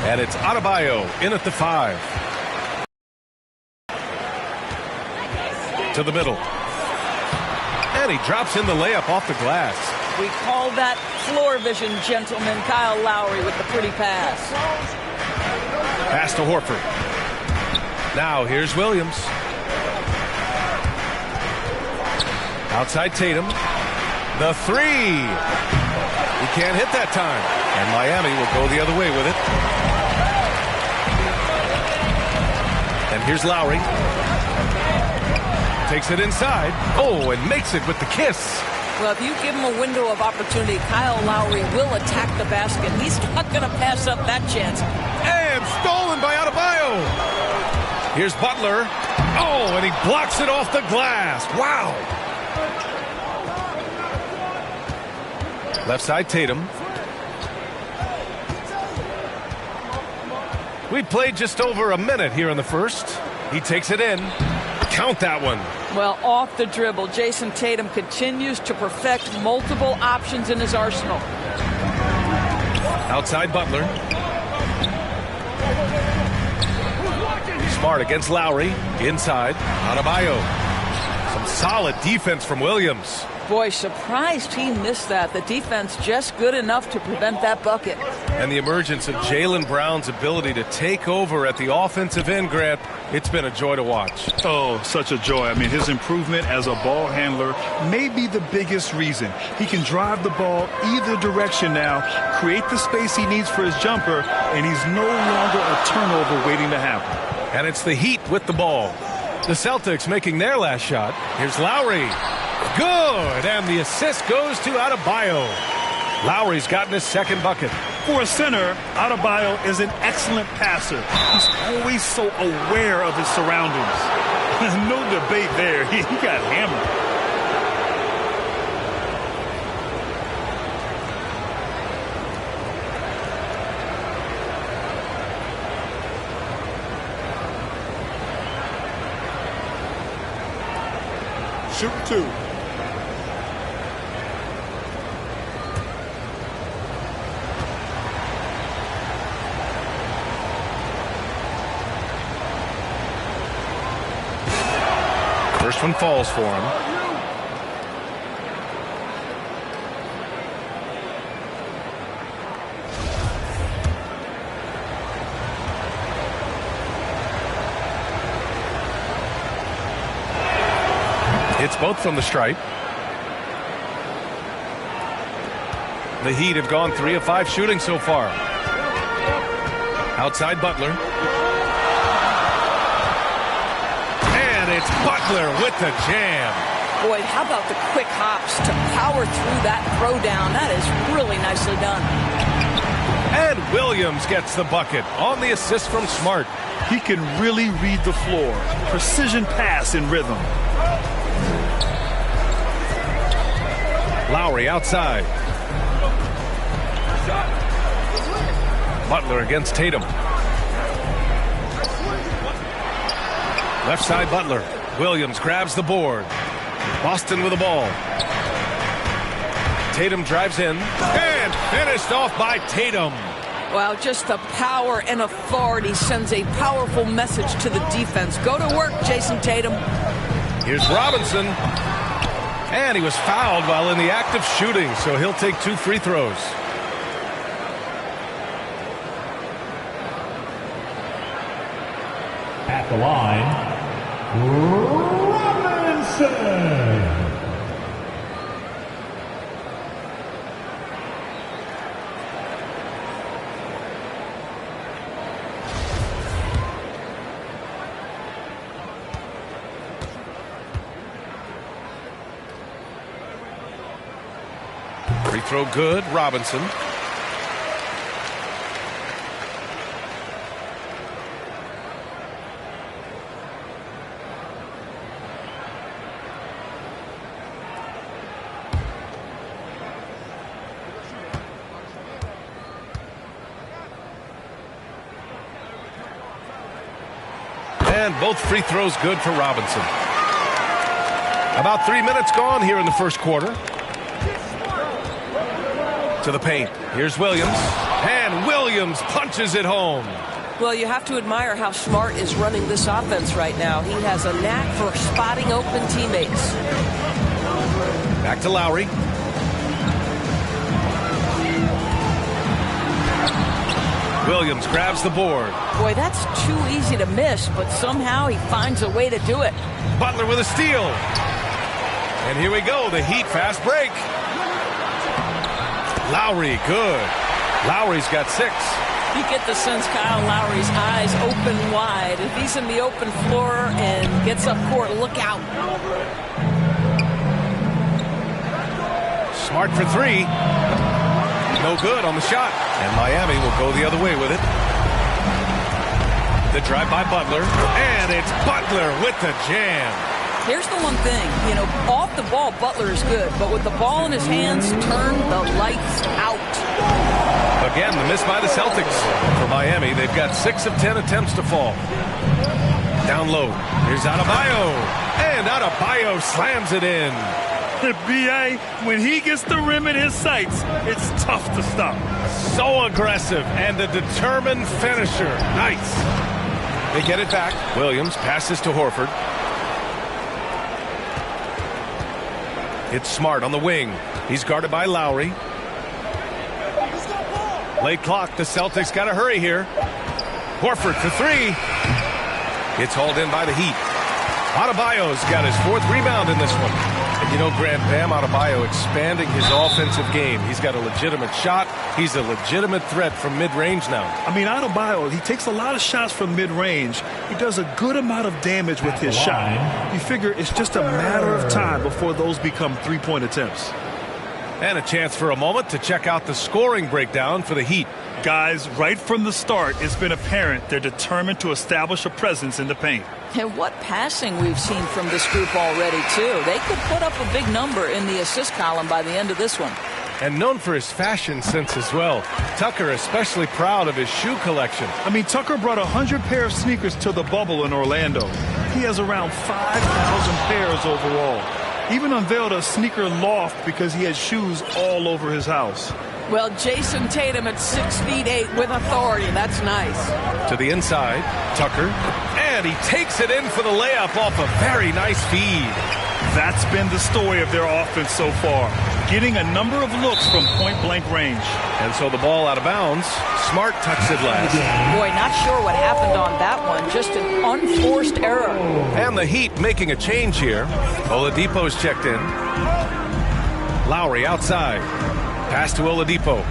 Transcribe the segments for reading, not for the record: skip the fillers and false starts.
And it's Adebayo in at the 5. To the middle. And he drops in the layup off the glass. We call that floor vision, gentlemen. Kyle Lowry with the pretty pass. Pass to Horford. Now here's Williams. Outside Tatum. The 3. He can't hit that time. And Miami will go the other way with it. And here's Lowry. Takes it inside. Oh, and makes it with the kiss. Well, if you give him a window of opportunity, Kyle Lowry will attack the basket. He's not going to pass up that chance. And stolen by Adebayo. Here's Butler. Oh, and he blocks it off the glass. Wow. Left side Tatum. We played just over a minute here in the first. He takes it in. Count that one. Well, off the dribble, Jason Tatum continues to perfect multiple options in his arsenal. Outside Butler. Smart against Lowry. Inside. Adebayo. Some solid defense from Williams. Boy, surprised he missed that. The defense just good enough to prevent that bucket. And the emergence of Jaylen Brown's ability to take over at the offensive end, Grant, it's been a joy to watch. Oh, such a joy. I mean, his improvement as a ball handler may be the biggest reason. He can drive the ball either direction now, create the space he needs for his jumper, and he's no longer a turnover waiting to happen. And it's the Heat with the ball. The Celtics making their last shot. Here's Lowry. Good, and the assist goes to Adebayo. Lowry's gotten his second bucket. For a center, Adebayo is an excellent passer. He's always so aware of his surroundings. No debate there. He got hammered. Shoot 2. First one falls for him. It's both from the stripe. The Heat have gone 3 of 5 shooting so far. Outside Butler. And it's Butler with the jam. Boy, how about the quick hops to power through that throwdown? That is really nicely done. And Williams gets the bucket on the assist from Smart. He can really read the floor. Precision pass in rhythm. Lowry outside. Butler against Tatum. Left side Butler. Williams grabs the board. Boston with the ball. Tatum drives in. And finished off by Tatum. Well, just the power and authority sends a powerful message to the defense. Go to work, Jason Tatum. Here's Robinson. And he was fouled while in the act of shooting, so he'll take 2 free throws. At the line, Robinson. Free throw good, Robinson. And both free throws good for Robinson. About 3 minutes gone here in the first quarter. To the paint. Here's Williams. And Williams Williams punches it home. Well, you have to admire how Smart is running this offense right now. He has a knack for spotting open teammates. Back to Lowry. Williams grabs the board. Boy, that's too easy to miss, but somehow he finds a way to do it. Butler with a steal. And here we go, the Heat fast break. Lowry, good. Lowry's got 6. You get the sense Kyle Lowry's eyes open wide. If he's in the open floor and gets up court, look out. Smart for 3. No good on the shot. And Miami will go the other way with it. The drive by Butler. And it's Butler with the jam. Here's the one thing, off the ball, Butler is good, but with the ball in his hands, turn the lights out. Again, the miss by the Celtics. For Miami, they've got 6 of 10 attempts to fall. Down low. Here's Adebayo. And Adebayo slams it in. B.A., when he gets the rim in his sights, it's tough to stop. So aggressive and a determined finisher. Nice. They get it back. Williams passes to Horford. It's Smart on the wing. He's guarded by Lowry. Late clock. The Celtics got to hurry here. Horford for 3. It's hauled in by the Heat. Adebayo's got his 4th rebound in this one. And Grant, Bam Adebayo expanding his offensive game. He's got a legitimate shot. He's a legitimate threat from mid-range now. I mean, Adebayo, he takes a lot of shots from mid-range. He does a good amount of damage with his shot. You figure it's just a matter of time before those become three-point attempts. And a chance for a moment to check out the scoring breakdown for the Heat. Guys, right from the start, it's been apparent they're determined to establish a presence in the paint. And what passing we've seen from this group already, too. They could put up a big number in the assist column by the end of this one. And known for his fashion sense as well. Tucker especially proud of his shoe collection. I mean, Tucker brought 100 pair of sneakers to the bubble in Orlando. He has around 5,000 pairs overall. Even unveiled a sneaker loft because he has shoes all over his house. Well, Jason Tatum at 6'8" with authority. That's nice. To the inside, Tucker. And he takes it in for the layup off a very nice feed. That's been the story of their offense so far. Getting a number of looks from point-blank range. And so the ball out of bounds. Smart tucks it last. Boy, not sure what happened on that one. Just an unforced error. And the Heat making a change here. Oladipo's checked in. Lowry outside. Pass to Oladipo.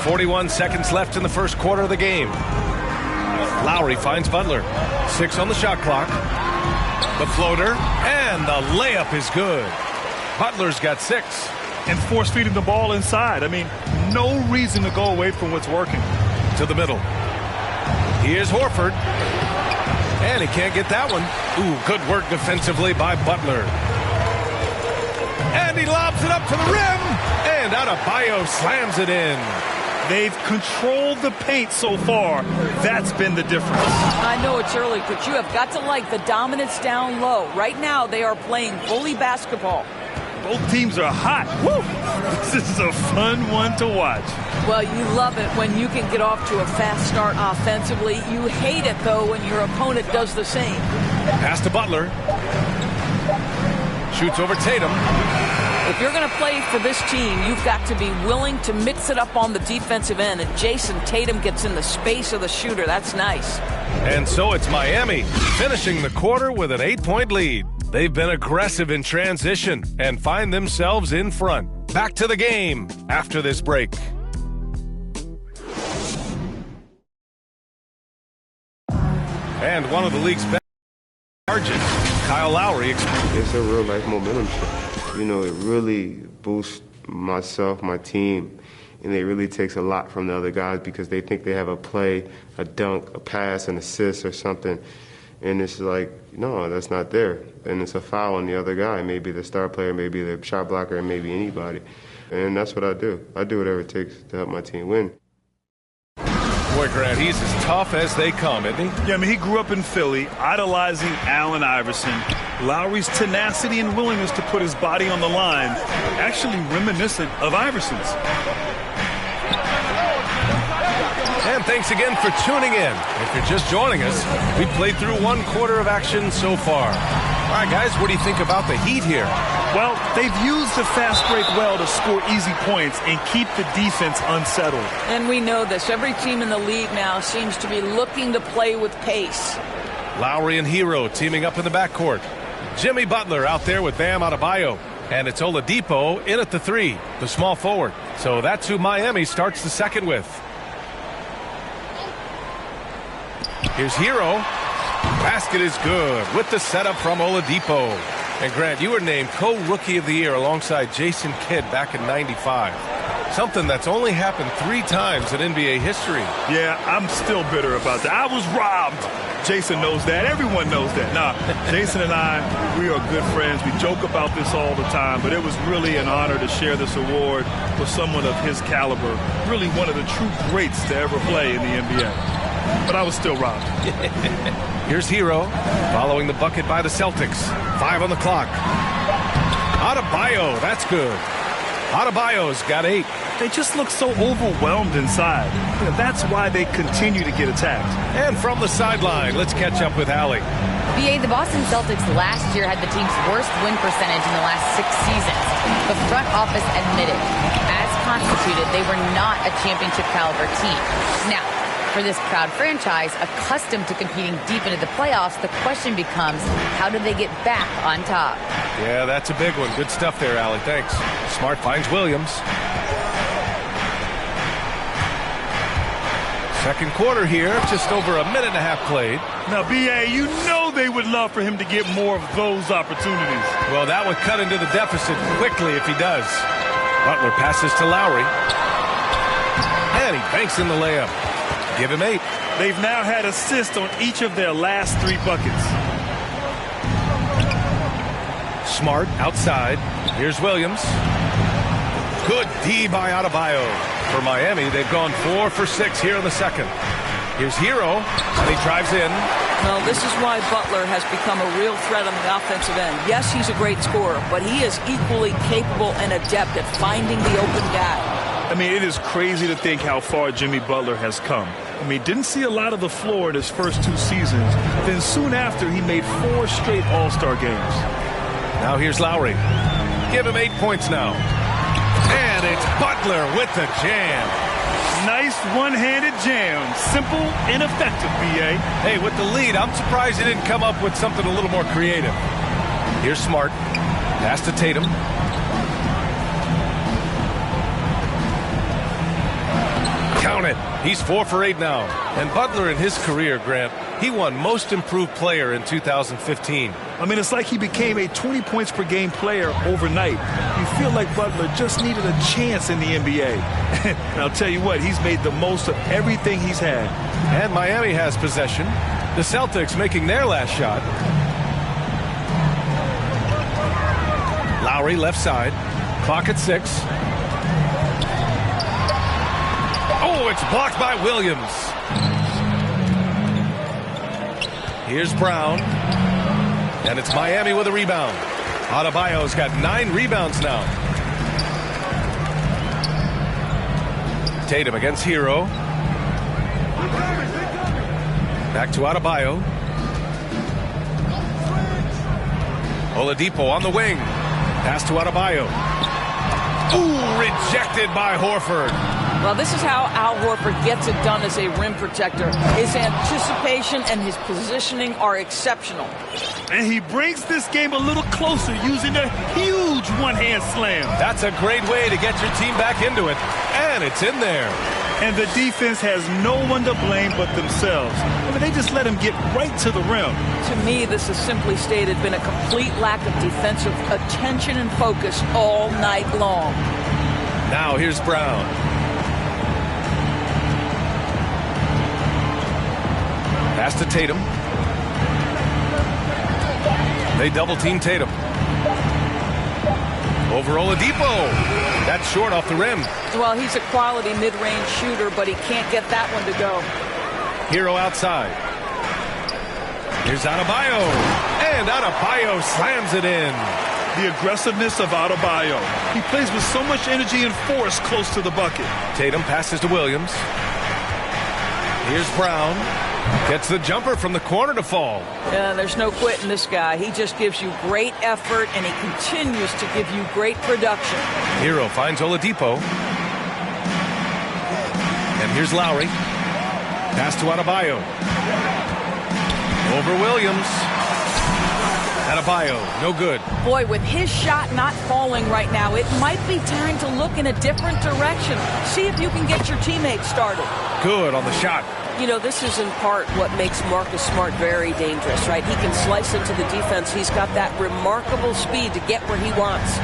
41 seconds left in the first quarter of the game. Lowry finds Butler. 6 on the shot clock. The floater, and the layup is good. Butler's got 6. And force-feeding the ball inside. I mean, no reason to go away from what's working. To the middle. Here's Horford. And he can't get that one. Ooh, good work defensively by Butler. And he lobs it up to the rim. And Adebayo slams it in. They've controlled the paint so far. That's been the difference. I know it's early, but you have got to like the dominance down low. Right now, they are playing bully basketball. Both teams are hot. Woo! This is a fun one to watch. Well, you love it when you can get off to a fast start offensively. You hate it, though, when your opponent does the same. Pass to Butler. Shoots over Tatum. If you're going to play for this team, you've got to be willing to mix it up on the defensive end. And Jason Tatum gets in the space of the shooter. That's nice. And so it's Miami finishing the quarter with an 8-point lead. They've been aggressive in transition and find themselves in front. Back to the game after this break. And one of the league's best charges, Kyle Lowry. It's a real life momentum shift. It really boosts myself, my team, and it really takes a lot from the other guys because they think they have a play, a dunk, a pass, an assist or something. And it's like, no, that's not there. And it's a foul on the other guy, maybe the star player, maybe the shot blocker, and maybe anybody. And that's what I do. I do whatever it takes to help my team win. Boy, Grant, he's as tough as they come, isn't he? Yeah, I mean, he grew up in Philly, idolizing Allen Iverson. Lowry's tenacity and willingness to put his body on the line, actually reminiscent of Iverson's. And thanks again for tuning in. If you're just joining us, we played through 1/4 of action so far. All right, guys, what do you think about the Heat here? Well, they've used the fast break well to score easy points and keep the defense unsettled. And we know this. Every team in the league now seems to be looking to play with pace. Lowry and Hero teaming up in the backcourt. Jimmy Butler out there with Bam Adebayo. And it's Oladipo in at the 3, the small forward. So that's who Miami starts the second with. Here's Hero. Basket is good with the setup from Oladipo. And Grant, you were named co-rookie of the year alongside Jason Kidd back in '95. Something that's only happened 3 times in NBA history. Yeah, I'm still bitter about that. I was robbed. Jason knows that. Everyone knows that. Nah, Jason and I, we are good friends. We joke about this all the time, but it was really an honor to share this award with someone of his caliber. Really one of the true greats to ever play in the NBA. But I was still robbed. Here's Hero following the bucket by the Celtics. 5 on the clock. Adebayo, that's good. Adebayo's got 8. They just look so overwhelmed inside. That's why they continue to get attacked. And from the sideline, let's catch up with Allie. BA, the Boston Celtics last year had the team's worst win percentage in the last 6 seasons. The front office admitted, as constituted, they were not a championship caliber team. Now, for this proud franchise, accustomed to competing deep into the playoffs, the question becomes, how do they get back on top? Yeah, that's a big one. Good stuff there, Allie. Thanks. Smart finds Williams. Second quarter here, just over a minute and a half played. Now, B.A., you know they would love for him to get more of those opportunities. Well, that would cut into the deficit quickly if he does. Butler passes to Lowry. And he banks in the layup. Give him 8. They've now had assists on each of their last 3 buckets. Smart outside. Here's Williams. Good D by Adebayo. For Miami, they've gone 4 for 6 here in the second. Here's Hero, and he drives in. Well, this is why Butler has become a real threat on the offensive end. Yes, he's a great scorer, but he is equally capable and adept at finding the open guy. I mean, it is crazy to think how far Jimmy Butler has come. I mean, didn't see a lot of the floor in his first 2 seasons. Then soon after, he made 4 straight All-Star games. Now here's Lowry. Give him 8 points now. And it's Butler with the jam. Nice one-handed jam. Simple and effective, B.A. Hey, with the lead, I'm surprised he didn't come up with something a little more creative. Here's Smart. Pass to Tatum. Count it. He's 4 for 8 now. And Butler in his career, Grant, he won Most Improved Player in 2015. I mean, it's like he became a 20 points per game player overnight. You feel like Butler just needed a chance in the NBA. And I'll tell you what, he's made the most of everything he's had. And Miami has possession. The Celtics making their last shot. Lowry left side. Clock at 6. Oh, it's blocked by Williams. Here's Brown. And it's Miami with a rebound. Adebayo's got 9 rebounds now. Tatum against Hero. Back to Adebayo. Oladipo on the wing. Pass to Adebayo. Ooh, rejected by Horford. Well, this is how Al Horford gets it done as a rim protector. His anticipation and his positioning are exceptional. And he brings this game a little closer using a huge one-hand slam. That's a great way to get your team back into it. And it's in there. And the defense has no one to blame but themselves. I mean, they just let him get right to the rim. To me, this has simply stated been a complete lack of defensive attention and focus all night long. Now here's Brown. Pass to Tatum. They double team Tatum. Over Oladipo. That's short off the rim. Well, he's a quality mid-range shooter, but he can't get that one to go. Hero outside. Here's Adebayo. And Adebayo slams it in. The aggressiveness of Adebayo. He plays with so much energy and force close to the bucket. Tatum passes to Williams. Here's Brown. Gets the jumper from the corner to fall. Yeah, there's no quitting this guy. He just gives you great effort, and he continues to give you great production. Hero finds Oladipo. And here's Lowry. Pass to Adebayo. Over Williams. Adebayo, no good. Boy, with his shot not falling right now, it might be time to look in a different direction. See if you can get your teammates started. Good on the shot. You know, this is in part what makes Marcus Smart very dangerous, right? He can slice into the defense. He's got that remarkable speed to get where he wants.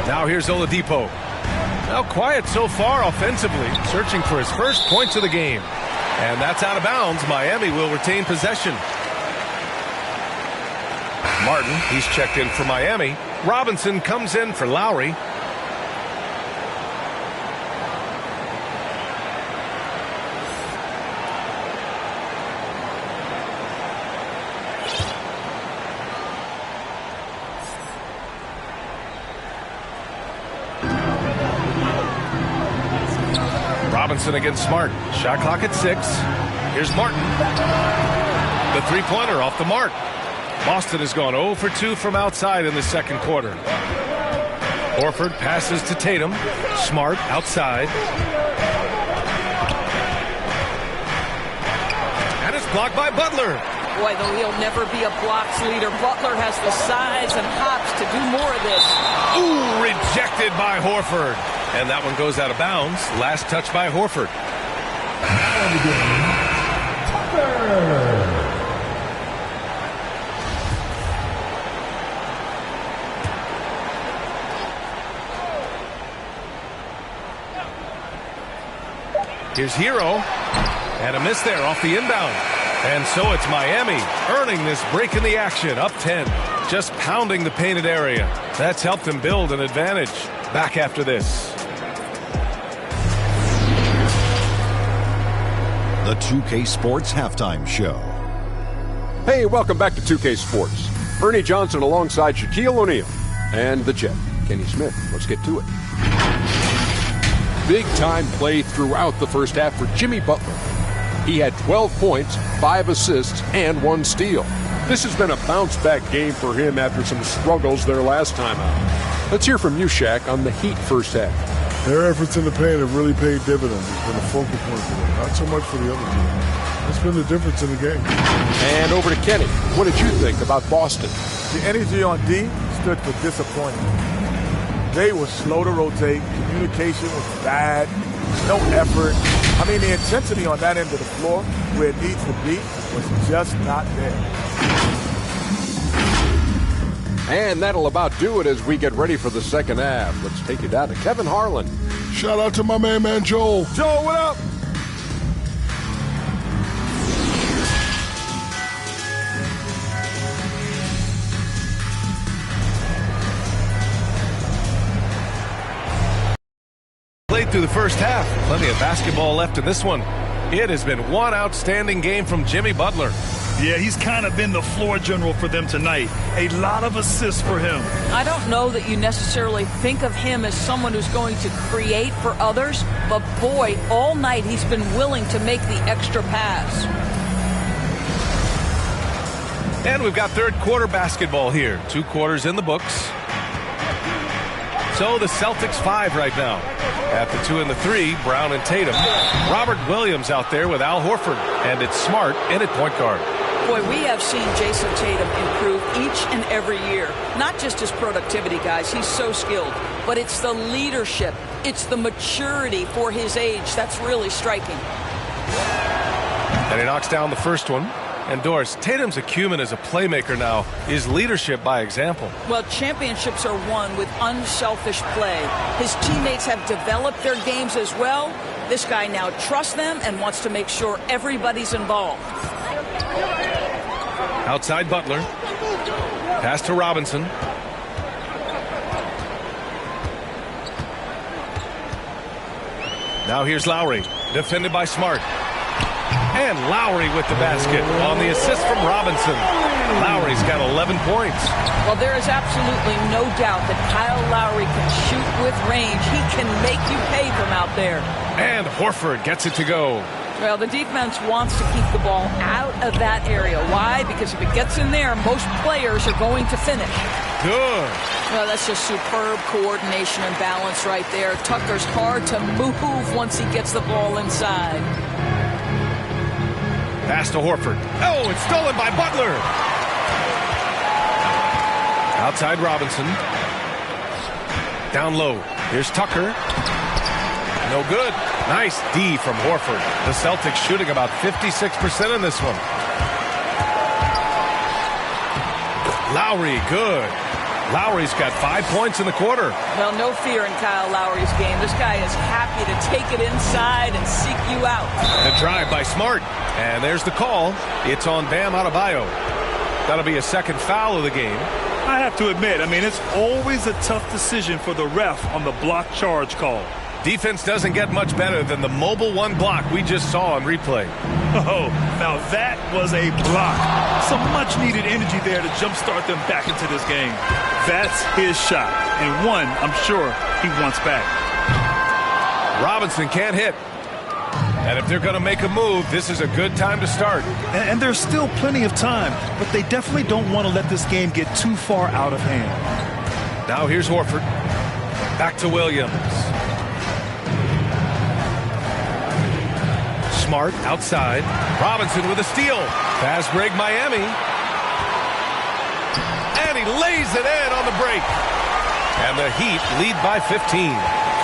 Now here's Oladipo. Now quiet so far offensively, searching for his first points of the game. And that's out of bounds. Miami will retain possession. Martin, he's checked in for Miami. Robinson comes in for Lowry. Robinson against Smart. Shot clock at 6. Here's Martin. The three-pointer off the mark. Boston has gone 0 for 2 from outside in the second quarter. Horford passes to Tatum. Smart outside. And it's blocked by Butler. Boy, though he'll never be a blocks leader, Butler has the size and hops to do more of this. Ooh, rejected by Horford. And that one goes out of bounds. Last touch by Horford. Here's Hero. And a miss there off the inbound. And so it's Miami earning this break in the action. Up 10. Just pounding the painted area. That's helped them build an advantage. Back after this. The 2K Sports Halftime Show. Hey, welcome back to 2K Sports. Ernie Johnson alongside Shaquille O'Neal and the Jet, Kenny Smith. Let's get to it. Big-time play throughout the first half for Jimmy Butler. He had 12 points, 5 assists, and 1 steal. This has been a bounce-back game for him after some struggles there last time out. Let's hear from you, Shaq, on the Heat first half. Their efforts in the paint have really paid dividends. It's been a focal point for them, not so much for the other team. That's been the difference in the game. And over to Kenny. What did you think about Boston? The energy on D stood for disappointing. They were slow to rotate. Communication was bad. No effort. I mean, the intensity on that end of the floor, where it needs to be, was just not there. And that'll about do it as we get ready for the second half. Let's take you down to Kevin Harlan. Shout out to my man Joel. Joel, what up? Played through the first half. Plenty of basketball left in this one. It has been one outstanding game from Jimmy Butler. Yeah, he's kind of been the floor general for them tonight. A lot of assists for him. I don't know that you necessarily think of him as someone who's going to create for others, but boy, all night he's been willing to make the extra pass. And we've got third quarter basketball here. 2 quarters in the books. So the Celtics 5 right now. At the 2 and the 3, Brown and Tatum. Robert Williams out there with Al Horford. And it's Smart in at point guard. Boy, we have seen Jason Tatum improve each and every year. Not just his productivity, guys. He's so skilled. But it's the leadership. It's the maturity for his age. That's really striking. And he knocks down the first one. And Doris, Tatum's acumen as a playmaker now is leadership by example. Well, championships are won with unselfish play. His teammates have developed their games as well. This guy now trusts them and wants to make sure everybody's involved. Outside Butler. Pass to Robinson. Now here's Lowry, defended by Smart. And Lowry with the basket on the assist from Robinson. Lowry's got 11 points. Well, there is absolutely no doubt that Kyle Lowry can shoot with range. He can make you pay from out there. And Horford gets it to go. Well, the defense wants to keep the ball out of that area. Why? Because if it gets in there, most players are going to finish. Good. Well, that's just superb coordination and balance right there. Tucker's hard to move once he gets the ball inside. Pass to Horford. Oh, it's stolen by Butler. Outside Robinson. Down low. Here's Tucker. No good. Nice D from Horford. The Celtics shooting about 56% in this one. Lowry, good. Lowry's got 5 points in the quarter. Well, no fear in Kyle Lowry's game. This guy is happy to take it inside and seek you out. The drive by Smart. And there's the call. It's on Bam Adebayo. That'll be a second foul of the game. I have to admit, it's always a tough decision for the ref on the block charge call. Defense doesn't get much better than the mobile one block we just saw on replay. Oh, now that was a block. Some much-needed energy there to jumpstart them back into this game. That's his shot, and one I'm sure he wants back. Robinson can't hit. And if they're going to make a move, this is a good time to start. And there's still plenty of time, but they definitely don't want to let this game get too far out of hand. Now here's Horford. Back to Williams. Smart outside. Robinson with a steal. Fast break Miami. And he lays it in on the break. And the Heat lead by 15.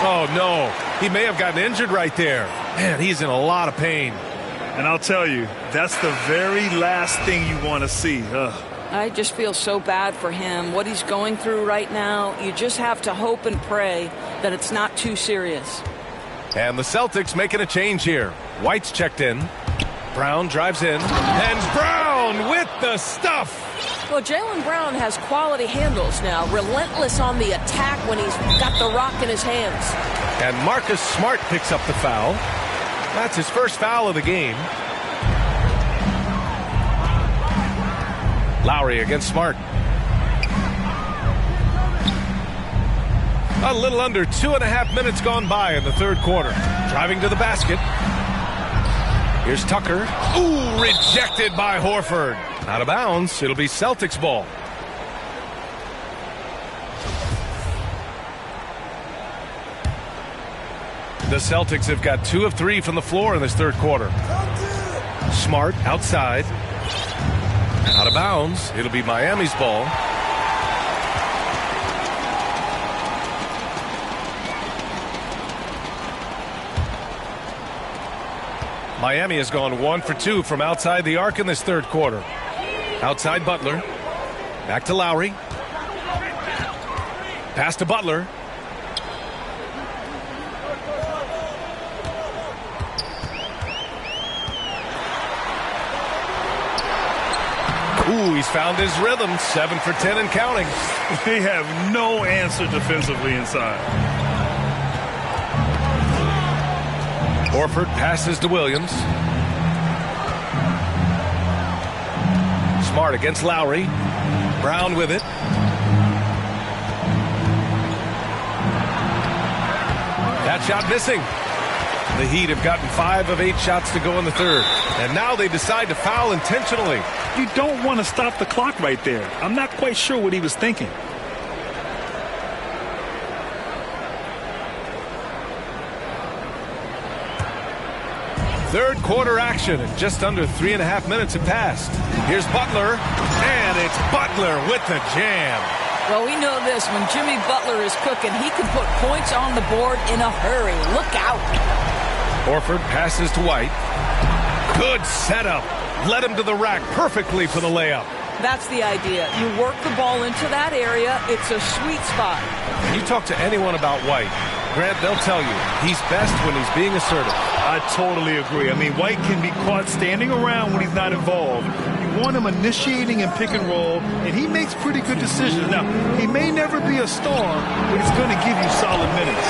Oh, no. He may have gotten injured right there. Man, he's in a lot of pain. And I'll tell you, that's the very last thing you want to see. I just feel so bad for him. What he's going through right now, you just have to hope and pray that it's not too serious. And the Celtics making a change here. White's checked in. Brown drives in. And Brown with the stuff. Well, Jaylen Brown has quality handles now. Relentless on the attack when he's got the rock in his hands. And Marcus Smart picks up the foul. That's his first foul of the game. Lowry against Smart. A little under 2.5 minutes gone by in the third quarter. Driving to the basket. Here's Tucker. Ooh, rejected by Horford. Out of bounds. It'll be Celtics ball. The Celtics have got 2 of 3 from the floor in this third quarter. Smart outside. Out of bounds. It'll be Miami's ball. Miami has gone 1 for 2 from outside the arc in this third quarter. Outside Butler. Back to Lowry. Pass to Butler. Ooh, he's found his rhythm. 7 for 10 and counting. They have no answer defensively inside. Horford passes to Williams. Smart against Lowry. Brown with it. That shot missing. The Heat have gotten 5 of 8 shots to go in the third. And now they decide to foul intentionally. You don't want to stop the clock right there. I'm not quite sure what he was thinking. Third quarter action, and just under 3.5 minutes have passed. Here's Butler, and it's Butler with the jam. Well, we know this. When Jimmy Butler is cooking, he can put points on the board in a hurry. Look out. Horford passes to White. Good setup. Led him to the rack perfectly for the layup. That's the idea. You work the ball into that area. It's a sweet spot. You talk to anyone about White, Grant, they'll tell you he's best when he's being assertive. I totally agree. White can be caught standing around when he's not involved. You want him initiating and pick and roll, and he makes pretty good decisions. Now, he may never be a star, but he's going to give you solid minutes.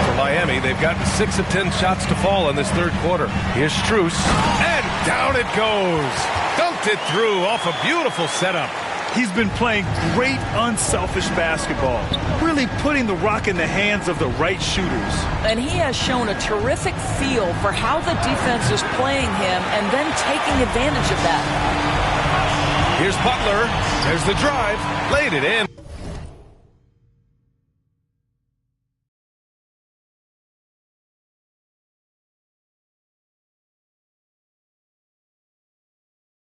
For Miami, Miami. They've gotten 6 of 10 shots to fall in this third quarter. Here's Strus, and down it goes. Dunked it through off a beautiful setup. He's been playing great, unselfish basketball, really putting the rock in the hands of the right shooters. And he has shown a terrific feel for how the defense is playing him and then taking advantage of that. Here's Butler. There's the drive. Laid it in.